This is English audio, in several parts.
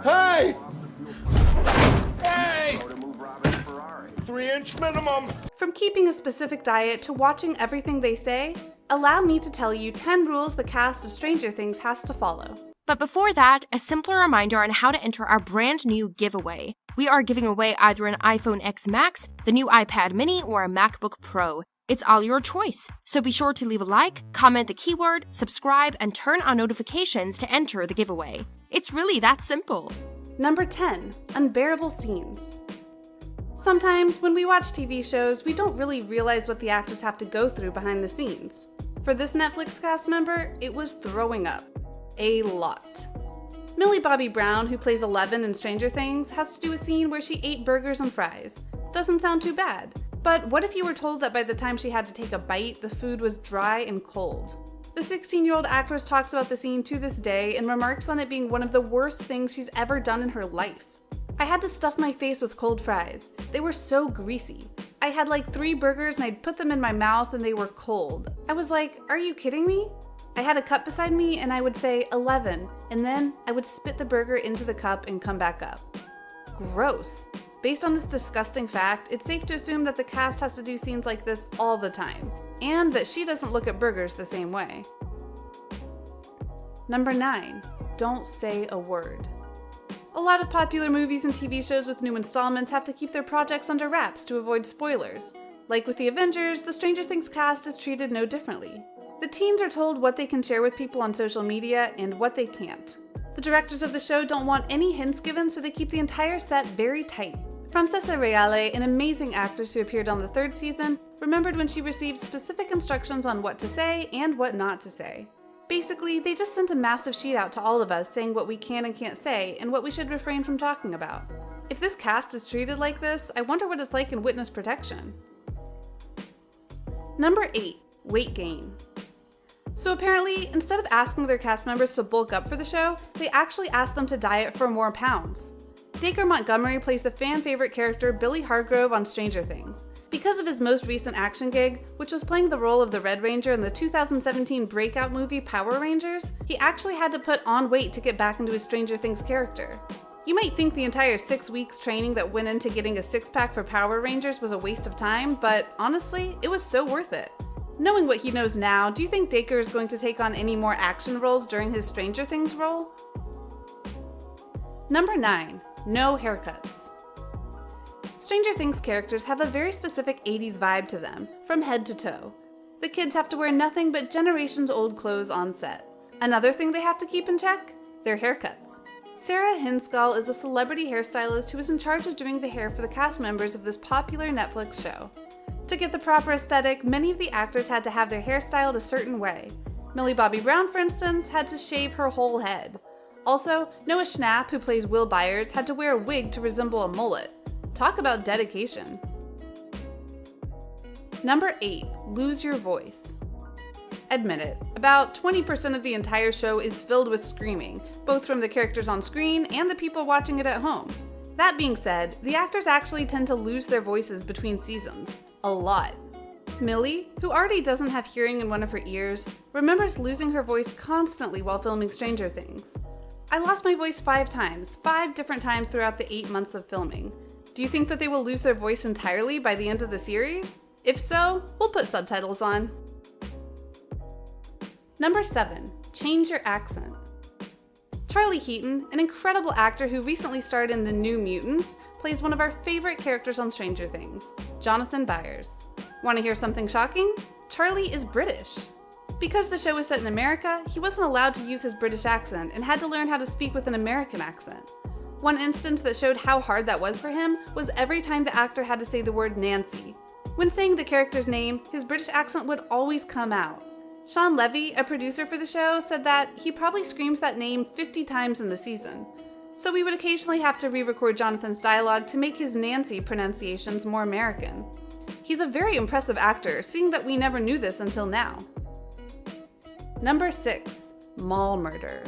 Hey! Hey! 3-inch minimum! From keeping a specific diet to watching everything they say, allow me to tell you 10 rules the cast of Stranger Things has to follow. But before that, a simpler reminder on how to enter our brand new giveaway. We are giving away either an iPhone X Max, the new iPad mini, or a MacBook Pro. It's all your choice, so be sure to leave a like, comment the keyword, subscribe, and turn on notifications to enter the giveaway. It's really that simple. Number 10, Unbearable Scenes. Sometimes when we watch TV shows, we don't really realize what the actors have to go through behind the scenes. For this Netflix cast member, it was throwing up. A lot. Millie Bobby Brown, who plays 11 in Stranger Things, has to do a scene where she ate burgers and fries. Doesn't sound too bad. But what if you were told that by the time she had to take a bite, the food was dry and cold? The 16-year-old actress talks about the scene to this day and remarks on it being one of the worst things she's ever done in her life. I had to stuff my face with cold fries. They were so greasy. I had like 3 burgers and I'd put them in my mouth and they were cold. I was like, are you kidding me? I had a cup beside me and I would say 11, and then I would spit the burger into the cup and come back up. Gross. Based on this disgusting fact, it's safe to assume that the cast has to do scenes like this all the time, and that she doesn't look at burgers the same way. Number 9, don't say a word. A lot of popular movies and TV shows with new installments have to keep their projects under wraps to avoid spoilers. Like with the Avengers, the Stranger Things cast is treated no differently. The teens are told what they can share with people on social media and what they can't. The directors of the show don't want any hints given, so they keep the entire set very tight. Francesca Reale, an amazing actress who appeared on the 3rd season, remembered when she received specific instructions on what to say and what not to say. Basically, they just sent a massive sheet out to all of us saying what we can and can't say and what we should refrain from talking about. If this cast is treated like this, I wonder what it's like in witness protection. Number 8, weight gain. So apparently, instead of asking their cast members to bulk up for the show, they actually asked them to diet for more pounds. Dacre Montgomery plays the fan-favorite character Billy Hargrove on Stranger Things. Because of his most recent action gig, which was playing the role of the Red Ranger in the 2017 breakout movie Power Rangers, he actually had to put on weight to get back into his Stranger Things character. You might think the entire 6 weeks training that went into getting a six-pack for Power Rangers was a waste of time, but honestly, it was so worth it. Knowing what he knows now, do you think Dacre is going to take on any more action roles during his Stranger Things role? Number 9, no haircuts. Stranger Things characters have a very specific 80s vibe to them, from head to toe. The kids have to wear nothing but generations-old clothes on set. Another thing they have to keep in check? Their haircuts. Sarah Hinskull is a celebrity hairstylist who is in charge of doing the hair for the cast members of this popular Netflix show. To get the proper aesthetic, many of the actors had to have their hair styled a certain way. Millie Bobby Brown, for instance, had to shave her whole head. Also, Noah Schnapp, who plays Will Byers, had to wear a wig to resemble a mullet. Talk about dedication. Number 8, lose your voice. Admit it, about 20% of the entire show is filled with screaming, both from the characters on screen and the people watching it at home. That being said, the actors actually tend to lose their voices between seasons. A lot. Millie, who already doesn't have hearing in one of her ears, remembers losing her voice constantly while filming Stranger Things. I lost my voice 5 times, 5 different times throughout the 8 months of filming. Do you think that they will lose their voice entirely by the end of the series? If so, we'll put subtitles on. Number 7, change your accent. Charlie Heaton, an incredible actor who recently starred in The New Mutants, plays one of our favorite characters on Stranger Things, Jonathan Byers. Want to hear something shocking? Charlie is British. Because the show was set in America, he wasn't allowed to use his British accent and had to learn how to speak with an American accent. One instance that showed how hard that was for him was every time the actor had to say the word Nancy. When saying the character's name, his British accent would always come out. Sean Levy, a producer for the show, said that he probably screams that name 50 times in the season. So we would occasionally have to re-record Jonathan's dialogue to make his Nancy pronunciations more American. He's a very impressive actor, seeing that we never knew this until now. Number 6, mall murder.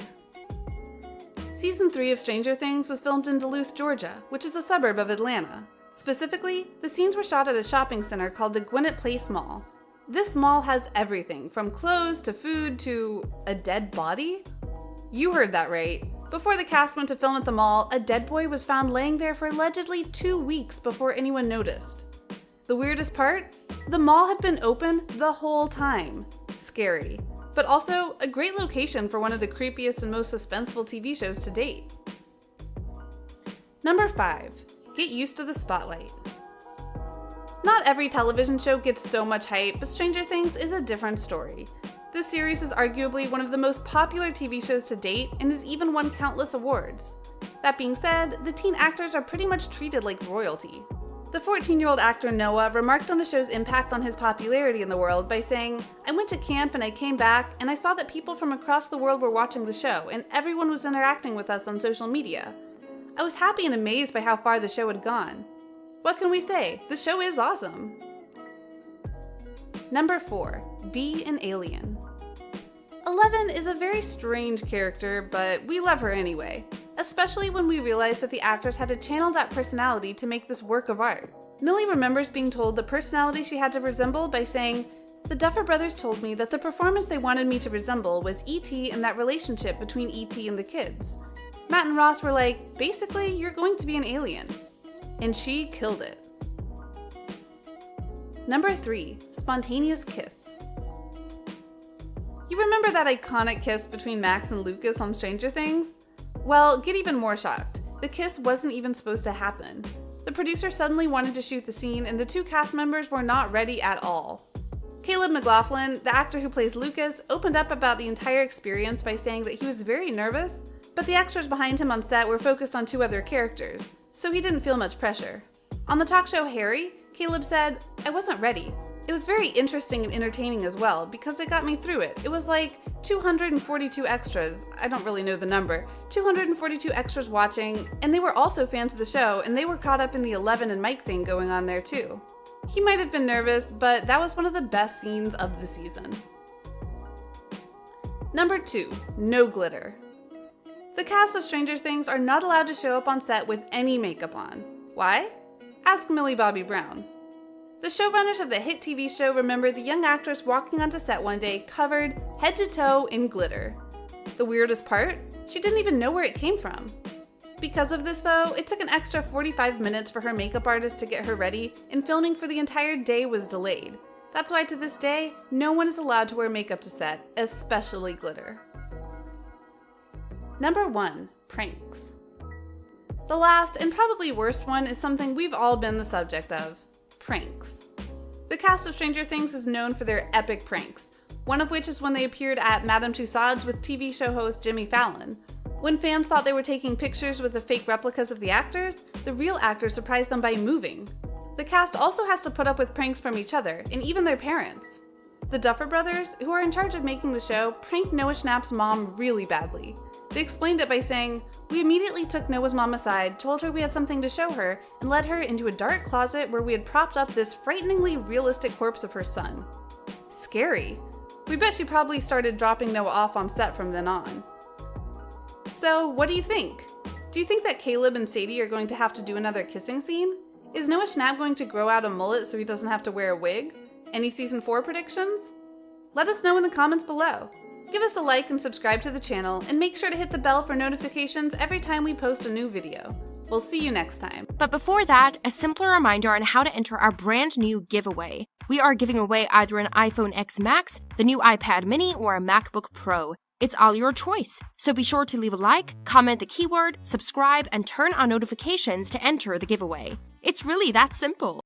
Season 3 of Stranger Things was filmed in Duluth, Georgia, which is a suburb of Atlanta. Specifically, the scenes were shot at a shopping center called the Gwinnett Place Mall. This mall has everything, from clothes to food to a dead body. You heard that right. Before the cast went to film at the mall, a dead boy was found laying there for allegedly 2 weeks before anyone noticed. The weirdest part? The mall had been open the whole time. Scary. But also a great location for one of the creepiest and most suspenseful TV shows to date. Number 5. Get used to the spotlight. Not every television show gets so much hype, but Stranger Things is a different story. This series is arguably one of the most popular TV shows to date and has even won countless awards. That being said, the teen actors are pretty much treated like royalty. The 14-year-old actor Noah remarked on the show's impact on his popularity in the world by saying, "I went to camp and I came back and I saw that people from across the world were watching the show and everyone was interacting with us on social media. I was happy and amazed by how far the show had gone. What can we say? The show is awesome." Number 4. Be an alien. 11 is a very strange character, but we love her anyway, especially when we realize that the actors had to channel that personality to make this work of art. Millie remembers being told the personality she had to resemble by saying, "The Duffer Brothers told me that the performance they wanted me to resemble was E.T. and that relationship between E.T. and the kids. Matt and Ross were like, basically, you're going to be an alien." And she killed it. Number 3. Spontaneous kiss. You remember that iconic kiss between Max and Lucas on Stranger Things? Well, get even more shocked. The kiss wasn't even supposed to happen. The producer suddenly wanted to shoot the scene and the 2 cast members were not ready at all. Caleb McLaughlin, the actor who plays Lucas, opened up about the entire experience by saying that he was very nervous, but the extras behind him on set were focused on 2 other characters, so he didn't feel much pressure. On the talk show Harry, Caleb said, "I wasn't ready. It was very interesting and entertaining as well because it got me through it. It was like 242 extras, I don't really know the number, 242 extras watching, and they were also fans of the show and they were caught up in the 11 and Mike thing going on there too." He might have been nervous, but that was one of the best scenes of the season. Number 2. No glitter. The cast of Stranger Things are not allowed to show up on set with any makeup on. Why? Ask Millie Bobby Brown. The showrunners of the hit TV show remember the young actress walking onto set one day covered head to toe in glitter. The weirdest part? She didn't even know where it came from. Because of this though, it took an extra 45 minutes for her makeup artist to get her ready, and filming for the entire day was delayed. That's why to this day, no one is allowed to wear makeup to set, especially glitter. Number 1. Pranks. The last and probably worst one is something we've all been the subject of. Pranks. The cast of Stranger Things is known for their epic pranks, one of which is when they appeared at Madame Tussauds with TV show host Jimmy Fallon. When fans thought they were taking pictures with the fake replicas of the actors, the real actors surprised them by moving. The cast also has to put up with pranks from each other, and even their parents. The Duffer Brothers, who are in charge of making the show, pranked Noah Schnapp's mom really badly. They explained it by saying, "We immediately took Noah's mom aside, told her we had something to show her, and led her into a dark closet where we had propped up this frighteningly realistic corpse of her son." Scary. We bet she probably started dropping Noah off on set from then on. So, what do you think? Do you think that Caleb and Sadie are going to have to do another kissing scene? Is Noah Schnapp going to grow out a mullet so he doesn't have to wear a wig? Any season 4 predictions? Let us know in the comments below. Give us a like and subscribe to the channel, and make sure to hit the bell for notifications every time we post a new video. We'll see you next time. But before that, a simpler reminder on how to enter our brand new giveaway. We are giving away either an iPhone X Max, the new iPad mini, or a MacBook Pro. It's all your choice, so be sure to leave a like, comment the keyword, subscribe, and turn on notifications to enter the giveaway. It's really that simple.